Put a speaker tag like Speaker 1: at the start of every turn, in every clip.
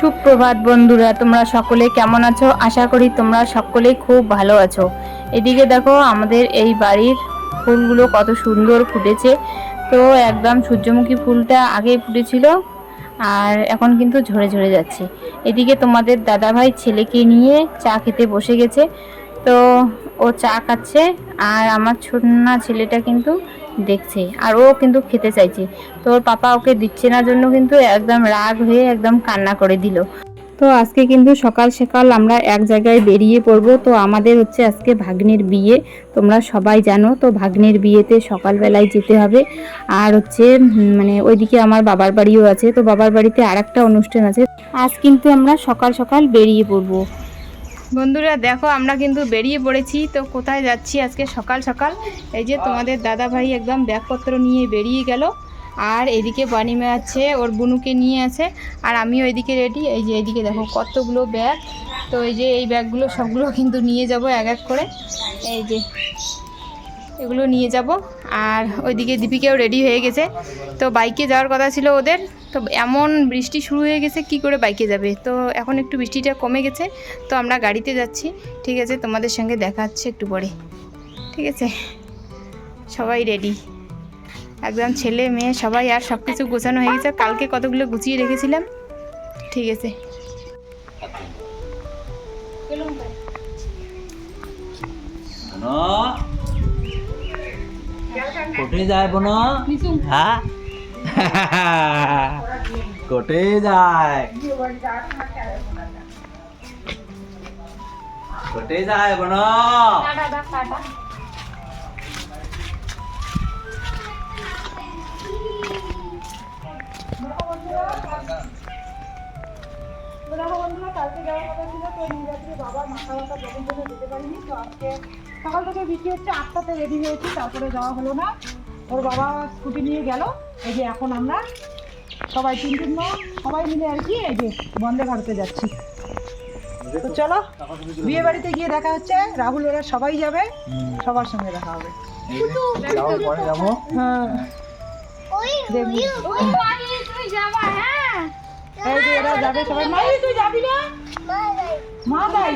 Speaker 1: সুপ্রভাত বন্ধুরা, তোমরা সকলে কেমন আছো? আশা করি তোমরা সকলেই খুব ভালো আছো। এদিকে দেখো আমাদের এই বাড়ির ফুলগুলো কত সুন্দর ফুটেছে। তো একদম সূর্যমুখী ফুলটা আগে ফুটেছিল আর এখন কিন্তু ঝরে ঝরে যাচ্ছে। এদিকে তোমাদের দাদাভাই ছেলেকে নিয়ে চা খেতে বসে গেছে। তো ও চা খাচ্ছে আর আমার ছোটনা ছেলেটা কিন্তু দেখছে আর ও কিন্তু খেতে চাইছে। তো ওর পাপা ওকে দিচ্ছে না জন্য কিন্তু একদম রাগ হয়ে একদম কান্না করে দিল। তো আজকে কিন্তু সকাল সকাল আমরা এক জায়গায় বেরিয়ে পড়ব। তো আমাদের হচ্ছে আজকে ভাগ্নের বিয়ে, তোমরা সবাই জানো। তো ভাগ্নের বিয়েতে সকালবেলায় যেতে হবে। আর হচ্ছে মানে ওইদিকে আমার বাবার বাড়িও আছে, তো বাবার বাড়িতে আর একটা অনুষ্ঠান আছে। আজ কিন্তু আমরা সকাল সকাল বেরিয়ে পড়ব। বন্ধুরা দেখো আমরা কিন্তু বেরিয়ে পড়েছি। তো কোথায় যাচ্ছি আজকে সকাল সকাল? এই যে তোমাদের দাদা ভাই একদম ব্যাগপত্র নিয়ে বেরিয়ে গেল। আর এদিকে বানিমা আছে, ওর বুনুকে নিয়ে আছে। আর আমিও এদিকে রেডি। এই যে এদিকে দেখো কতগুলো ব্যাগ। তো এই যে এই ব্যাগগুলো সবগুলো কিন্তু নিয়ে যাব এক এক করে। এই যে এগুলো নিয়ে যাব। আর ওইদিকে দীপিকাও রেডি হয়ে গেছে। তো বাইকে যাওয়ার কথা ছিল ওদের। তো এমন বৃষ্টি শুরু হয়ে গেছে, কি করে বাইকে যাবে? তো এখন একটু বৃষ্টিটা কমে গেছে, তো আমরা গাড়িতে যাচ্ছি। ঠিক আছে, তোমাদের সঙ্গে দেখা হচ্ছে একটু পরে। ঠিক আছে, সবাই রেডি একদম, ছেলে মেয়ে সবাই। আর সব কিছু গোছানো হয়ে গেছে, কালকে কতগুলো গুছিয়ে রেখেছিলাম। ঠিক আছে,
Speaker 2: কোটে যায় বোনো? হ্যাঁ কোটে যায়, কোটে যায় বোনো?
Speaker 3: কালকে যাওয়ার কথা ছিল, তো নিরাত্রি বাবার মাথা ব্যথা যখন জন্য যেতে পারিনি। তো আজকে সকাল থেকে বৃষ্টি হচ্ছে, 8টাতে রেডি হয়েছি, তারপরে যাওয়া হলো না। ওর বাবা স্কুটি নিয়ে গেল। এই যে এখন আমরা সবাই সবাই মিলে আর কি এই যে বন্দে ভারতে যাচ্ছি। তো চলো বিয়ে বাড়িতে গিয়ে দেখা হচ্ছে। রাহুল ওরা সবাই যাবে, সবার সঙ্গে দেখা হবে। হ্যাঁ এই যে এরা যাবে সবাই। মাই তুই যাবি না? মা যাই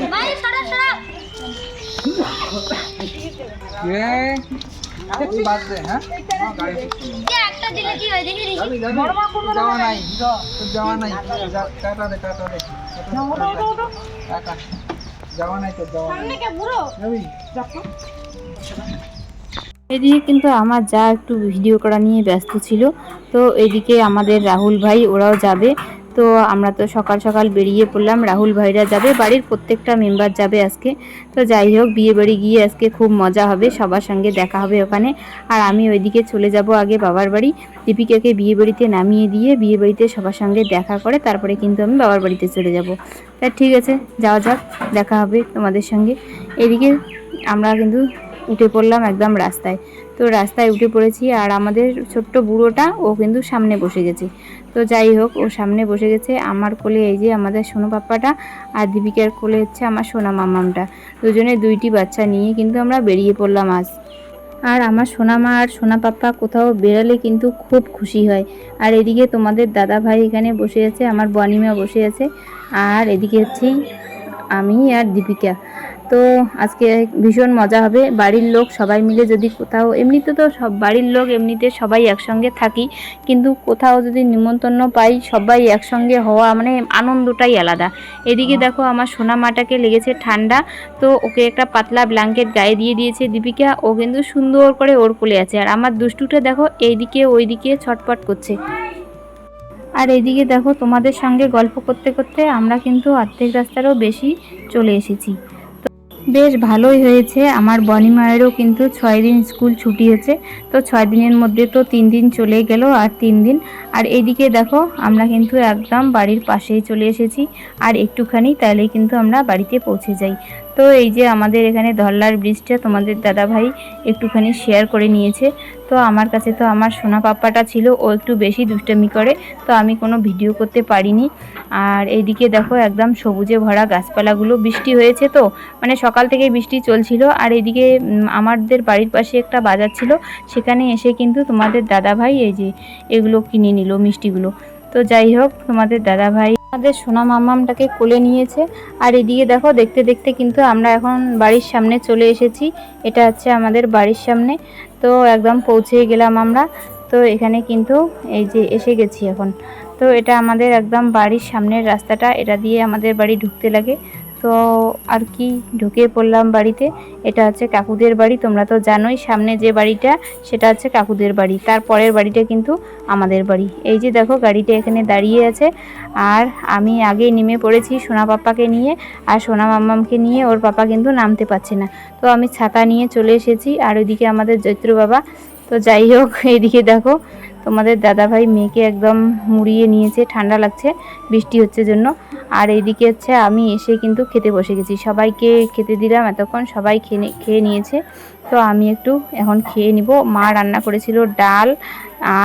Speaker 1: এদিকে কিন্তু আমার যা একটু ভিডিও করা নিয়ে ব্যস্ত ছিল। তো এদিকে আমাদের রাহুল ভাই ওরাও যাবে। তো আমরা তো সকাল সকাল বেরিয়ে পড়লাম, রাহুল ভাইরা যাবে, বাড়ির প্রত্যেকটা মেম্বার যাবে আজকে। তো যাই হোক, বিয়ে বাড়ি গিয়ে আজকে খুব মজা হবে, সবার সঙ্গে দেখা হবে ওখানে। আর আমি ওইদিকে চলে যাব আগে বাবার বাড়ি, দীপিকাকে বিয়ে বাড়িতে নামিয়ে দিয়ে বিয়ে বাড়িতে সবার সঙ্গে দেখা করে তারপরে কিন্তু আমি বাবার বাড়িতে চলে যাব। তা ঠিক আছে, যাওয়া যাক, দেখা হবে তোমাদের সঙ্গে। এদিকে আমরা কিন্তু উঠে পড়লাম একদম রাস্তায়। তো রাস্তায় উঠে পড়েছি আর আমাদের ছোট্ট বুড়োটা ও কিন্তু সামনে বসে গেছে। তো যাই হোক, ও সামনে বসে গেছে। আমার কোলে এই যে আমাদের সোনা পাপ্পাটা, আর দীপিকার কোলে হচ্ছে আমার সোনা মামামটা। দুজনে দুইটি বাচ্চা নিয়ে কিন্তু আমরা বেরিয়ে পড়লাম আজ। আর আমার সোনা মা আর সোনা পাপ্পা কোথাও বেরালে কিন্তু খুব খুশি হয়। আর এদিকে তোমাদের দাদা ভাই এখানে বসে আছে, আমার বনিমা বসে আছে, আর এদিকে হচ্ছে আমি আর দীপিকা। তো আজকে ভীষণ মজা হবে। বাড়ির লোক সবাই মিলে যদি কোথাও, এমনিতে তো সব বাড়ির লোক এমনিতে সবাই একসঙ্গে থাকি, কিন্তু কোথাও যদি নিমন্ত্রণ পাই সবাই একসঙ্গে হওয়া মানে আনন্দটাই আলাদা। এদিকে দেখো আমার সোনা মাটাকে লেগেছে ঠান্ডা, তো ওকে একটা পাতলা ব্ল্যাঙ্কেট গায়ে দিয়ে দিয়েছে দীপিকা। ও কিন্তু সুন্দর করে ওর কোলে আছে। আর আমার দুষ্টুটা দেখো এইদিকে ওইদিকে ছটপট করছে। আর এইদিকে দেখো তোমাদের সঙ্গে গল্প করতে করতে আমরা কিন্তু অর্ধেক রাস্তারও বেশি চলে এসেছি। বেশ ভালোই হয়েছে। আমার বনিমায়েরও কিন্তু 6 দিন স্কুল ছুটি হয়েছে। তো 6 দিনের মধ্যে তো 3 দিন চলে গেল আর 3 দিন। আর এইদিকে দেখো আমরা কিন্তু একদম বাড়ির পাশেই চলে এসেছি, আর একটুখানি তাহলেই কিন্তু আমরা বাড়িতে পৌঁছে যাই। তো এই যে আমাদের এখানে ধরলার ব্রিজটা তোমাদের দাদাভাই একটুখানি শেয়ার করে নিয়েছে। তো আমার কাছে তো আমার সোনা পাপ্পাটা ছিল, ও একটু বেশি দুষ্টামি করে, তো আমি কোনো ভিডিও করতে পারিনি। আর এইদিকে দেখো একদম সবুজে ভরা গাছপালাগুলো, বৃষ্টি হয়েছে তো মানে সকাল থেকে বৃষ্টি চলছিল। আর এদিকে আমাদের বাড়ির পাশে একটা বাজার ছিল, সেখানে এসে কিন্তু তোমাদের দাদাভাই এই যে এগুলো কিনে নিল মিষ্টিগুলো। তো যাই হোক, তোমাদের দাদাভাই আমাদের সোনা মাম্মামটাকে কোলে নিয়েছে। আর এদিকে দেখো দেখতে দেখতে কিন্তু আমরা এখন বাড়ির সামনে চলে এসেছি। এটা হচ্ছে আমাদের বাড়ির সামনে, তো একদম পৌঁছে গেলাম আমরা। তো এখানে কিন্তু এই যে এসে গেছি এখন। তো এটা আমাদের একদম বাড়ির সামনের রাস্তাটা, এটা দিয়ে আমাদের বাড়ি ঢুকতে লাগে। তো আর কি ঢুকে পড়লাম বাড়িতে। এটা হচ্ছে কাকুদের বাড়ি, তোমরা তো জানোই সামনে যে বাড়িটা সেটা হচ্ছে কাকুদের বাড়ি, তারপরের বাড়িটা কিন্তু আমাদের বাড়ি। এই যে দেখো গাড়িটা এখানে দাঁড়িয়ে আছে, আর আমি আগেই নেমে পড়েছি সোনা পাপ্পাকে নিয়ে, আর সোনা মাম্মামকে নিয়ে। ওর পাপা কিন্তু নামতে পারছে না, তো আমি ছাতা নিয়ে চলে এসেছি। আর ওইদিকে আমাদের জৈত্র বাবা। তো যাই হোক, এইদিকে দেখো তোমাদের দাদাভাই মেয়েকে একদম মুড়িয়ে নিয়েছে, ঠান্ডা লাগছে বৃষ্টি হচ্ছে জন্য। আর এইদিকে হচ্ছে আমি এসে কিন্তু খেতে বসে গেছি, সবাইকে খেতে দিলাম এতক্ষণ, সবাই খেয়ে নিয়েছে। তো আমি একটু এখন খেয়ে নিব। মা রান্না করেছিল ডাল,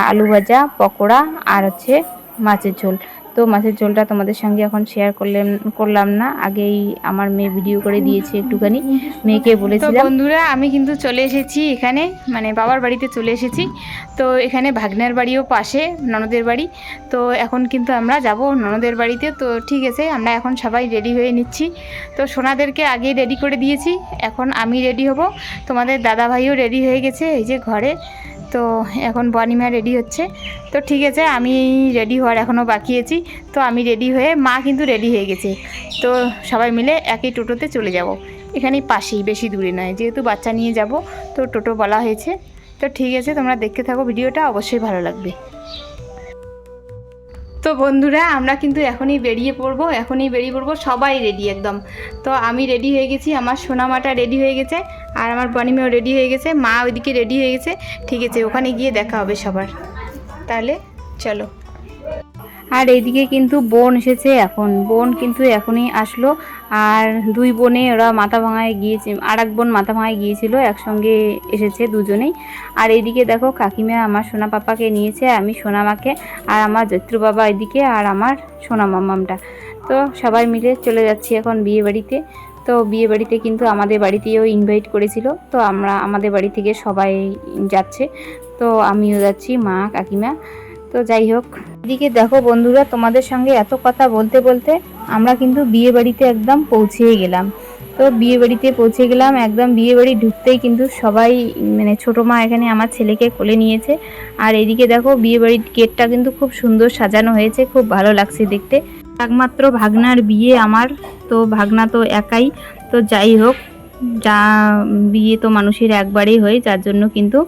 Speaker 1: আলু ভাজা, পকোড়া, আর হচ্ছে মাছের ঝোল। তো মাছের ঝোলটা তোমাদের সঙ্গে এখন শেয়ার করলাম না, আগেই আমার মেয়ে ভিডিও করে দিয়েছে একটুখানি, মেয়েকে বলেছিলাম। বন্ধুরা আমি কিন্তু চলে এসেছি এখানে, মানে বাবার বাড়িতে চলে এসেছি। তো এখানে ভাগ্নের বাড়িও পাশে, ননদের বাড়ি। তো এখন কিন্তু আমরা যাব ননদের বাড়িতে। তো ঠিক আছে, আমরা এখন সবাই রেডি হয়ে নিচ্ছি। তো সোনাদেরকে আগেই রেডি করে দিয়েছি, এখন আমি রেডি হব। তোমাদের দাদা ভাইও রেডি হয়ে গেছে এই যে ঘরে। তো এখন বনিমা রেডি হচ্ছে। তো ঠিক আছে, আমি রেডি হওয়ার এখনও বাকি আছি। তো আমি রেডি হয়ে, মা কিন্তু রেডি হয়ে গেছে। তো সবাই মিলে একই টোটোতে চলে যাব, এখানেই পাশেই, বেশি দূরে নয়, যেহেতু বাচ্চা নিয়ে যাব তো টোটো বলা হয়েছে। তো ঠিক আছে, তোমরা দেখতে থাকো ভিডিওটা, অবশ্যই ভালো লাগবে। তো বন্ধুরা আমরা কিন্তু এখনই বেরিয়ে পড়বো, সবাই রেডি একদম। তো আমি রেডি হয়ে গেছি, আমার সোনামাটা রেডি হয়ে গেছে, আর আমার বনিমেও রেডি হয়ে গেছে, মা ওইদিকে রেডি হয়ে গেছে। ঠিক আছে, ওখানে গিয়ে দেখা হবে সবার, তাহলে চলো। আর এইদিকে কিন্তু বোন এসেছে এখন, বোন কিন্তু এখনই আসলো। আর দুই বোনে ওরা মাথা ভাঙায় গিয়েছে, আর এক বোন মাথা ভাঙায় গিয়েছিল, একসঙ্গে এসেছে দুজনেই। আর এইদিকে দেখো কাকিমা আমার সোনা পাপাকে নিয়েছে, আমি সোনা মাকে, আর আমার জৈত্র বাবা এদিকে, আর আমার সোনা মাম্মামটা। তো সবাই মিলে চলে যাচ্ছি এখন বিয়ে বাড়িতে। তো বিয়ে বাড়িতে কিন্তু আমাদের বাড়িতেও ইনভাইট করেছিল, তো আমাদের বাড়ি থেকে সবাই যাচ্ছে। তো আমিও যাচ্ছি, মা কাকিমা। তো যাই হোক, এদিকে দেখো বন্ধুরা তোমাদের সঙ্গে এত কথা বলতে বলতে আমরা কিন্তু বিয়ে বাড়িতে একদম পৌঁছেই গেলাম। তো বিয়ে বাড়িতে পৌঁছে গেলাম, একদম বিয়ে বাড়ি ঢুকতেই কিন্তু সবাই, মানে ছোটো মা এখানে আমার ছেলেকে কোলে নিয়েছে। আর এদিকে দেখো বিয়ে বাড়ির গেটটা কিন্তু খুব সুন্দর সাজানো হয়েছে, খুব ভালো লাগছে দেখতে। একমাত্র ভাগনার বিয়ে আমার, তো ভাগনা তো একাই। তো যাই হোক, যা বিয়ে তো মানুষের একবারেই হয়, যার জন্য কিন্তু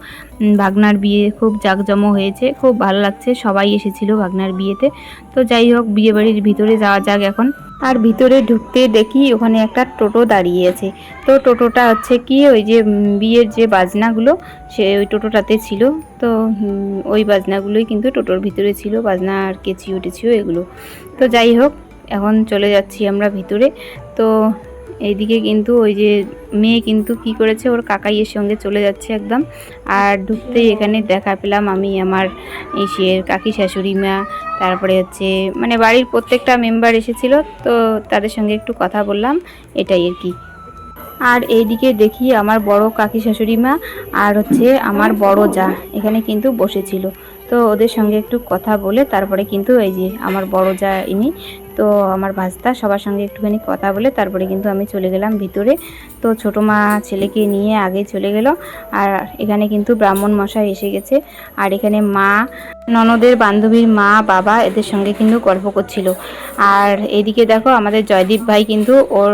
Speaker 1: ভাগনার বিয়ে খুব জাঁকজমক হয়েছে, খুব ভালো লাগছে, সবাই এসেছিল ভাগনার বিয়েতে। তো যাই হোক, বিয়ে বাড়ির ভিতরে যাওয়া যাক এখন। আর ভিতরে ঢুকতে দেখি ওখানে একটা টোটো দাঁড়িয়ে আছে। তো টোটোটা হচ্ছে কি, ওই যে বিয়ের যে বাজনাগুলো সে ওই টোটোটাতে ছিল। তো ওই বাজনাগুলোই কিন্তু টোটোর ভিতরে ছিল, বাজনা আর কেচিও টেচিও এগুলো। তো যাই হোক, এখন চলে যাচ্ছি আমরা ভিতরে। তো এইদিকে কিন্তু ওই যে মেয়ে কিন্তু কি করেছে, ওর কাকাইয়ের সঙ্গে চলে যাচ্ছে একদম। আর ঢুকতেই এখানে দেখা পেলাম আমি আমার ইসের কাকি শাশুড়ি মা, তারপরে হচ্ছে মানে বাড়ির প্রত্যেকটা মেম্বার এসেছিল। তো তাদের সঙ্গে একটু কথা বললাম, এটাই আর কি। আর এইদিকে দেখি আমার বড় কাকি শাশুড়ি মা আর হচ্ছে আমার বড় জা এখানে কিন্তু বসেছিল। তো ওদের সঙ্গে একটু কথা বলে তারপরে কিন্তু এই যে আমার বড় জা ইনি, তো আমার ভাস্তা, সবার সঙ্গে একটুখানি কথা বলে তারপরে কিন্তু আমি চলে গেলাম ভিতরে। তো ছোটো মা ছেলেকে নিয়ে আগে চলে গেল। আর এখানে কিন্তু ব্রাহ্মণ মশাই এসে গেছে। আর এখানে মা, ননদের বান্ধবীর মা, বাবা এদের সঙ্গে কিন্তু গল্প করছিল। আর এইদিকে দেখো আমাদের জয়দীপ ভাই কিন্তু ওর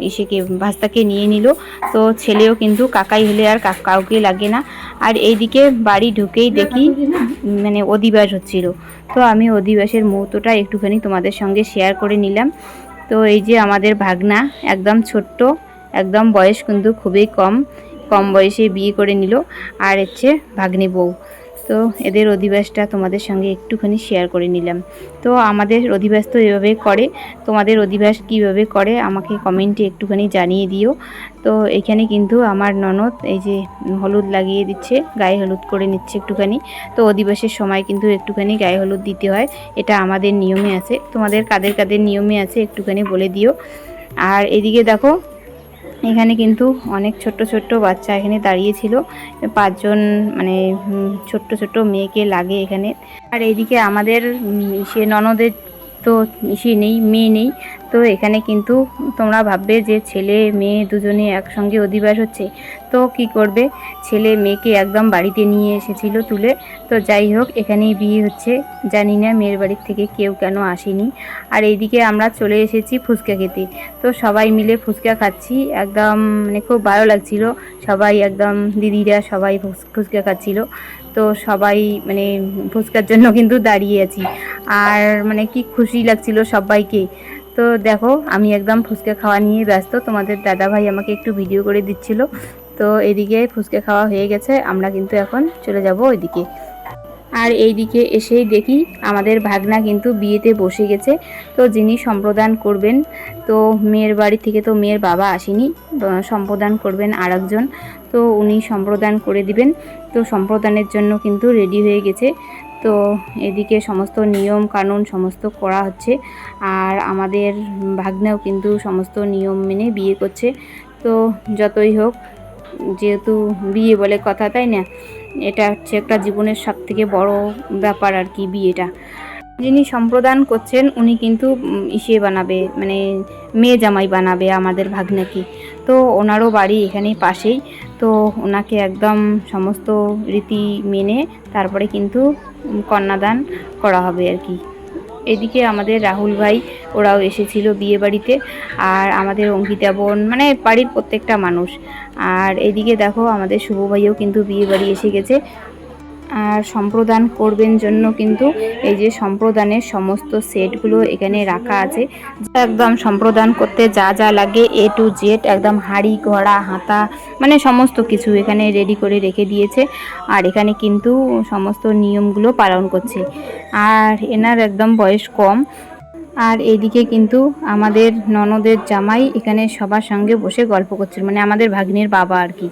Speaker 1: ইসেকে ভাস্তাকে নিয়ে নিল। তো ছেলেও কিন্তু কাকাই হলে আর কাউকে লাগে না। আর এইদিকে বাড়ি ঢুকেই দেখি মানে অধিবাস হচ্ছিল। তো আমি অধিবাসের মুহূর্তটা একটুখানি তোমাদের সঙ্গে শেয়ার করে নিলাম। তো এই যে আমাদের ভাগনা একদম ছোট্ট, একদম বয়স কিন্তু খুবই কম বয়সে বিয়ে করে নিল। আর হচ্ছে ভাগ্নি বউ। তো এদের অধিবাসটা তোমাদের সঙ্গে একটুখানি শেয়ার করে নিলাম। তো আমাদের অধিবাস তো এভাবে করে, তোমাদের অধিবাস কীভাবে করে আমাকে কমেন্টে একটুখানি জানিয়ে দিও। তো এখানে কিন্তু আমার ননদ এই যে হলুদ লাগিয়ে দিচ্ছে, গায়ে হলুদ করে নিচ্ছে একটুখানি। তো অধিবাসের সময় কিন্তু একটুখানি গায়ে হলুদ দিতে হয়, এটা আমাদের নিয়মে আছে। তোমাদের কাদের কাদের নিয়মে আছে একটুখানি বলে দিও। আর এদিকে দেখো এখানে কিন্তু অনেক ছোট্ট ছোট্ট বাচ্চা এখানে দাঁড়িয়েছিল, 5 জন মানে ছোট্ট ছোট্ট মেয়েকে লাগে এখানে। আর এইদিকে আমাদের সে ননদের তো ইসে নেই, মেয়ে নেই। তো এখানে কিন্তু তোমরা ভাববে যে ছেলে মেয়ে দুজনে একসঙ্গে অধিবাস হচ্ছে। তো কি করবে, ছেলে মেয়েকে একদম বাড়িতে নিয়ে এসেছিল তুলে। তো যাই হোক, এখানেই বিয়ে হচ্ছে। জানি না মেয়ের বাড়ির থেকে কেউ কেন আসেনি। আর এইদিকে আমরা চলে এসেছি ফুচকা খেতে। তো সবাই মিলে ফুচকা খাচ্ছি, একদম মানে খুব ভালো লাগছিল। সবাই একদম দিদিরা সবাই ফুচকা খাচ্ছিল। তো সবাই মানে ফুচকার জন্য কিন্তু দাঁড়িয়ে আছি। আর মানে কি খুশি লাগছিল সবাইকে। তো দেখো, আমি একদম ফুচকা খাওয়া নিয়ে ব্যস্ত, তোমাদের দাদাভাই আমাকে একটু ভিডিও করে দিচ্ছিল। তো এদিকে ফুচকা খাওয়া হয়ে গেছে, আমরা কিন্তু এখন চলে যাব ওইদিকে। আর এইদিকে এসেই দেখি আমাদের ভাগনা কিন্তু বিয়েতে বসে গেছে। তো যিনি সম্প্রদান করবেন, তো মেয়ের বাড়ি থেকে তো মেয়ের বাবা আসেনি, সম্প্রদান করবেন আরেকজন। তো উনি সম্প্রদান করে দিবেন। তো সম্প্রদানের জন্য কিন্তু রেডি হয়ে গেছে। তো এদিকে সমস্ত নিয়ম কানুন সমস্ত করা হচ্ছে। আর আমাদের ভাগ্নেও কিন্তু সমস্ত নিয়ম মেনে বিয়ে করছে। তো যতই হোক, যেহেতু বিয়ে বলে কথা, তাই না? এটা হচ্ছে একটা জীবনের সবথেকে বড় ব্যাপার আর কি, বিয়েটা। যিনি সম্প্রদান করছেন উনি কিন্তু ইসে বানাবে, মানে মেয়ে জামাই বানাবে আমাদের ভাগ্নাকে। তো ওনারও বাড়ি এখানেই পাশেই। তো ওনাকে একদম সমস্ত রীতি মেনে তারপরে কিন্তু কন্যাদান করা হবে আর কি। এদিকে আমাদের রাহুল ভাই ওরাও এসেছিল বিয়ে বাড়িতে, আর আমাদের অঙ্কিতা বোন, মানে বাড়ির প্রত্যেকটা মানুষ। আর এদিকে দেখো আমাদের শুভ ভাইও কিন্তু বিয়ে বাড়ি এসে গেছে। আর সম্প্রদান করবেন জন্য কিন্তু এই যে সম্প্রদানের সমস্ত সেটগুলো এখানে রাখা আছে। একদম সম্প্রদান করতে যা যা লাগে A to Z, একদম হাঁড়ি ঘড়া হাতা মানে সমস্ত কিছু এখানে রেডি করে রেখে দিয়েছে। আর এখানে কিন্তু সমস্ত নিয়মগুলো পালন করছে। আর এনার একদম বয়স কম। আর এইদিকে কিন্তু আমাদের ননদের জামাই এখানে সবার সঙ্গে বসে গল্প করছিল, মানে আমাদের ভাগ্নের বাবা আর কি।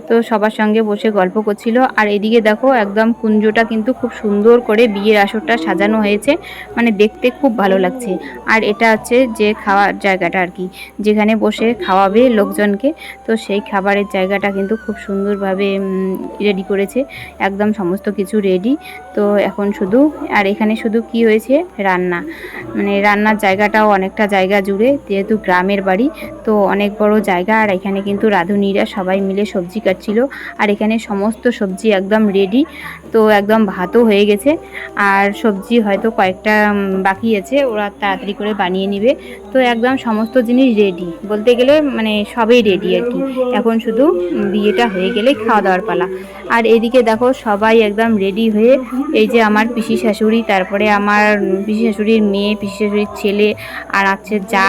Speaker 1: তো সবার সঙ্গে বসে গল্প করছিল। আর এদিকে দেখো একদম কুঞ্জটা কিন্তু খুব সুন্দর করে বিয়ের আসরটা সাজানো হয়েছে, মানে দেখতে খুব ভালো লাগছে। আর এটা হচ্ছে যে খাওয়ার জায়গাটা আর কি, যেখানে বসে খাওয়াবে লোকজনকে। তো সেই খাবারের জায়গাটা কিন্তু খুব সুন্দরভাবে রেডি করেছে, একদম সমস্ত কিছু রেডি। তো এখন শুধু, আর এখানে শুধু কি হয়েছে, রান্না, মানে রান্নার জায়গাটাও অনেকটা জায়গা জুড়ে, যেহেতু গ্রামের বাড়ি তো অনেক বড় জায়গা। আর এখানে কিন্তু রাঁধুনিরা সবাই মিলে সবজি কাটছিল। আর এখানে সমস্ত সবজি একদম রেডি। তো একদম ভাতও হয়ে গেছে, আর সবজি হয়তো কয়েকটা বাকি আছে, ওরা তাড়াতাড়ি করে বানিয়ে নেবে। তো একদম সমস্ত জিনিস রেডি বলতে গেলে, মানে সবই রেডি আর কি। এখন শুধু বিয়েটা হয়ে গেলে খাওয়া দাওয়ার পালা। আর এদিকে দেখো সবাই একদম রেডি হয়ে, এই যে আমার পিসি শাশুড়ি, তারপরে আমার পিসি শাশুড়ির মেয়ে, পিসি শাশুড়ির ছেলে, আর আছে যা,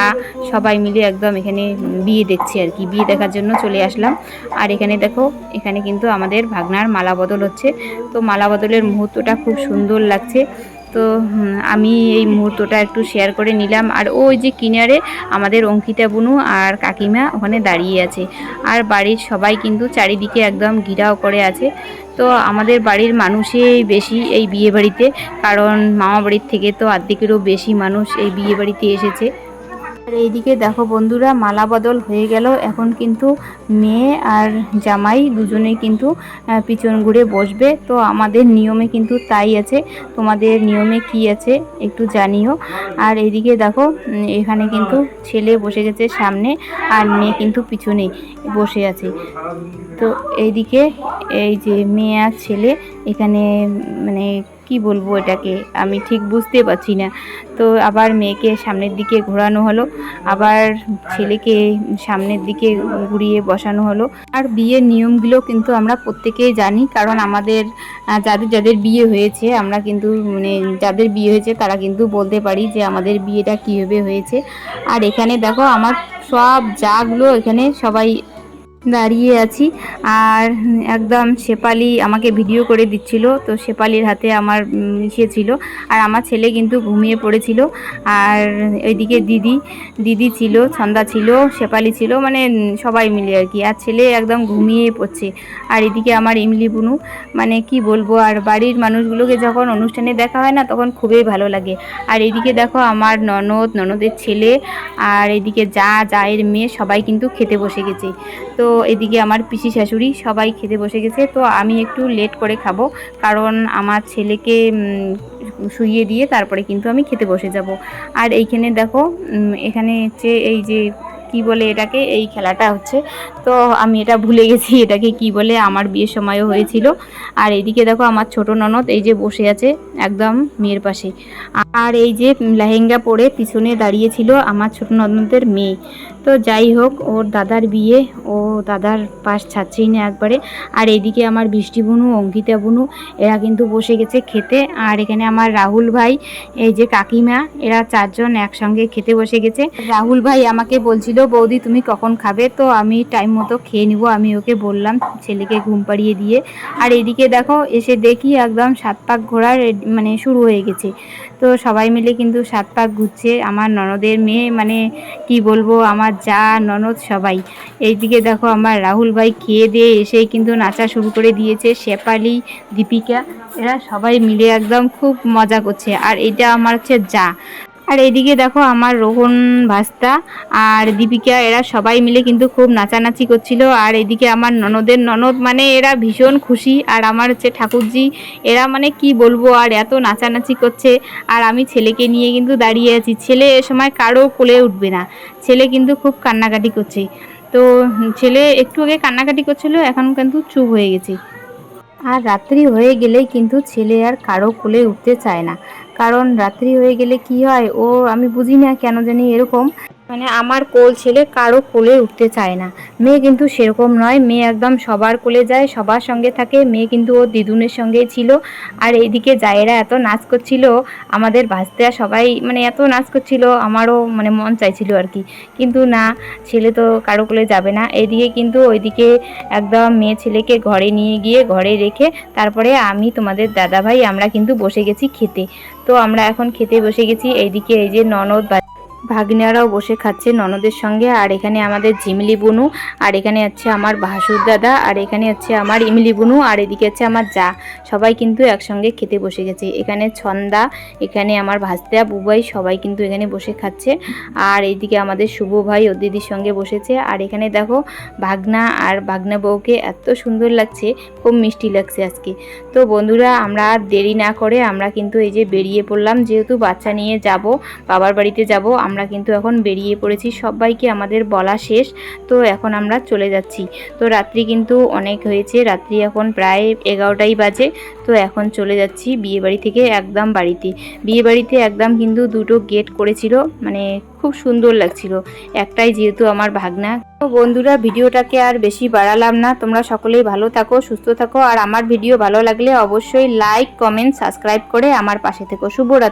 Speaker 1: সবাই মিলে একদম এখানে বিয়ে দেখছি আর কি। বিয়ে দেখার জন্য চলে আসলাম। আর এখানে দেখো, এখানে কিন্তু আমাদের ভাগনার মালা বদল হচ্ছে। তো মালা বদলের মুহূর্তটা খুব সুন্দর লাগছে। তো আমি এই মুহূর্তটা একটু শেয়ার করে নিলাম। আর ওই যে কিনারে আমাদের অঙ্কিতা বুনু আর কাকিমা ওখানে দাঁড়িয়ে আছে। আর বাড়ির সবাই কিন্তু চারিদিকে একদম ঘিরাও করে আছে। তো আমাদের বাড়ির মানুষই বেশি এই বিয়ে বাড়িতে, কারণ মামা বাড়ির থেকে তো অর্ধেকেরও বেশি মানুষ এই বিয়ে বাড়িতে এসেছে। আর এইদিকে দেখো বন্ধুরা, মালা বদল হয়ে গেল। এখন কিন্তু মেয়ে আর জামাই দুজনেই কিন্তু পিছন ঘুরে বসবে। তো আমাদের নিয়মে কিন্তু তাই আছে, তোমাদের নিয়মে কি আছে একটু জানিও। আর এইদিকে দেখো এখানে কিন্তু ছেলে বসে গেছে সামনে, আর মেয়ে কিন্তু পিছনে বসে আছে। তো এইদিকে এই যে মেয়ে আর ছেলে এখানে, মানে কি বলবো এটাকে আমি ঠিক বুঝতে পারছি না। তো আবার মেয়েকে সামনের দিকে ঘোরানো হলো, আবার ছেলেকে সামনের দিকে ঘুরিয়ে বসানো হলো। আর বিয়ের নিয়মগুলো কিন্তু আমরা প্রত্যেকেই জানি, কারণ আমাদের যাদের যাদের বিয়ে হয়েছে, আমরা কিন্তু মানে যাদের বিয়ে হয়েছে তারা কিন্তু বলতে পারি যে আমাদের বিয়েটা কীভাবে হয়েছে। আর এখানে দেখো আমার সব জাগুলো এখানে সবাই দাঁড়িয়ে আছি। আর একদম শেফালি আমাকে ভিডিও করে দিচ্ছিল। তো শেফালির হাতে আমার ইসে ছিল, আর আমার ছেলে কিন্তু ঘুমিয়ে পড়েছিল। আর ওইদিকে দিদি ছিল, ছন্দা ছিল, শেফালি ছিল, মানে সবাই মিলে আর কি। আর ছেলে একদম ঘুমিয়ে পড়ছে। আর এদিকে আমার ইমলি বুনু, মানে কি বলবো। আর বাড়ির মানুষগুলোকে যখন অনুষ্ঠানে দেখা হয় না, তখন খুবই ভালো লাগে। আর এদিকে দেখো আমার ননদের ছেলে, আর এদিকে জায়ের মেয়ে সবাই কিন্তু খেতে বসে গেছে। তো এদিকে আমার পিসি শাশুড়ি সবাই খেতে বসে গেছে। তো আমি একটু লেট করে খাবো, কারণ আমার ছেলেকে শুইয়ে দিয়ে তারপরে কিন্তু আমি খেতে বসে যাব। আর এইখানে দেখো এখানে হচ্ছে এই যে কি বলে এটাকে, এই খেলাটা হচ্ছে, তো আমি এটা ভুলে গেছি এটাকে কি বলে, আমার বিয়ের সময়ও হয়েছিল। আর এইদিকে দেখো আমার ছোট ননদ এই যে বসে আছে একদম মেয়ের পাশে। আর এই যে লেহেঙ্গা পরে পিছনে দাঁড়িয়েছিল আমার ছোট ননদের মেয়ে। তো যাই হোক, ওর দাদার বিয়ে, ও দাদার পাশ ছাড়ছেই না একবারে। আর এইদিকে আমার বৃষ্টি বুনু, অঙ্কিতা বুনু এরা কিন্তু বসে গেছে খেতে। আর এখানে আমার রাহুল ভাই, এই যে কাকিমা, এরা চারজন একসঙ্গে খেতে বসে গেছে। রাহুল ভাই আমাকে বলছিল, বৌদি তুমি কখন খাবে? তো আমি টাইম মতো খেয়ে নিব, আমি ওকে বললাম ছেলেকে ঘুম পাড়িয়ে দিয়ে। আর এইদিকে দেখো এসে দেখি একদম 7 পাক ঘোরার মানে শুরু হয়ে গেছে। তো সবাই মিলে কিন্তু 7 পাক ঘুরছে। আমার ননদের মেয়ে, মানে কি বলবো, আমার যা ননদ সবাই। এইদিকে দেখো আমার রাহুল ভাই খেয়ে দিয়ে এসেই কিন্তু নাচা শুরু করে দিয়েছে। শেফালি, দীপিকা এরা সবাই মিলে একদম খুব মজা করছে। আর এটা আমার হচ্ছে যা। আর এইদিকে দেখো আমার রোহন ভাস্তা আর দীপিকা এরা সবাই মিলে কিন্তু খুব নাচানাচি করছিল। আর এদিকে আমার ননদের ননদ, মানে এরা ভীষণ খুশি। আর আমার হচ্ছে ঠাকুরজি, এরা মানে কি বলবো, আর এত নাচানাচি করছে। আর আমি ছেলেকে নিয়ে কিন্তু দাঁড়িয়ে আছি, ছেলে এ সময় কারো কোলে উঠবে না, ছেলে কিন্তু খুব কান্নাকাটি করছে। তো ছেলে একটু আগে কান্নাকাটি করছিল, এখন কিন্তু চুপ হয়ে গেছে। আর রাত্রি হয়ে গেলেই কিন্তু ছেলে আর কারো কোলে উঠতে চায় না, কারণ রাত্রি হয়ে গেলে কি হয়, ও আমি বুঝি না কেন জানি এরকম, মানে আমার কোল ছেলে কারো কোলে উঠতে চায় না। মেয়ে কিন্তু সেরকম নয়, মেয়ে একদম সবার কোলে যায়, সবার সঙ্গে থাকে। মেয়ে কিন্তু ওর দিদুনের সঙ্গেই ছিল। আর এইদিকে জায়েরা এত নাচ করছিল, আমাদের ভাস্তা সবাই মানে এত নাচ করছিল, আমারও মানে মন চাইছিল আর কি, কিন্তু না, ছেলে তো কারো কোলে যাবে না। এইদিকে কিন্তু ওইদিকে একদম মেয়ে ছেলেকে ঘরে নিয়ে গিয়ে ঘরে রেখে তারপরে আমি, তোমাদের দাদা ভাই, আমরা কিন্তু বসে গেছি খেতে। তো আমরা এখন খেতে বসে গেছি। এইদিকে এই যে ননদ ভাগ্নেরাও বসে খাচ্ছে ননদের সঙ্গে। আর এখানে আমাদের ঝিমলি বুনু, আর এখানে হচ্ছে আমার ভাসুর দাদা, আর এখানে হচ্ছে আমার ইমলি বুনু, আর এদিকে হচ্ছে আমার যা। সবাই কিন্তু একসঙ্গে খেতে বসে গেছে। এখানে ছন্দা, এখানে আমার ভাস্তা বুবাই সবাই কিন্তু এখানে বসে খাচ্ছে। আর এইদিকে আমাদের শুভ ভাই ওর দিদির সঙ্গে বসেছে। আর এখানে দেখো ভাগনা আর ভাগনা বউকে এত সুন্দর লাগছে, খুব মিষ্টি লাগছে আজকে। তো বন্ধুরা, আমরা আর দেরি না করে আমরা কিন্তু এই যে বেরিয়ে পড়লাম, যেহেতু বাচ্চা নিয়ে যাব, বাবার বাড়িতে যাব, আমরা কিন্তু এখন বেরিয়ে পড়েছি। সবাইকে আমাদের বলা শেষ, তো এখন আমরা চলে যাচ্ছি। তো রাত্রি কিন্তু অনেক হয়েছে, রাত্রি এখন প্রায় 11টাই বাজে। তো এখন চলে যাচ্ছি বিয়েবাড়ি থেকে একদম বাড়িতে। বিয়েবাড়িতে একদম কিন্তু 2টো গেট করেছিল, মানে খুব সুন্দর লাগছিল, একটাই যেহেতু আমার ভাগনা। তো বন্ধুরা, ভিডিওটাকে আর বেশি বাড়ালাম না, তোমরা সকলেই ভালো থাকো, সুস্থ থাকো। আর আমার ভিডিও ভালো লাগলে অবশ্যই লাইক, কমেন্ট, সাবস্ক্রাইব করে আমার পাশে থেকো। শুভরাত্রি।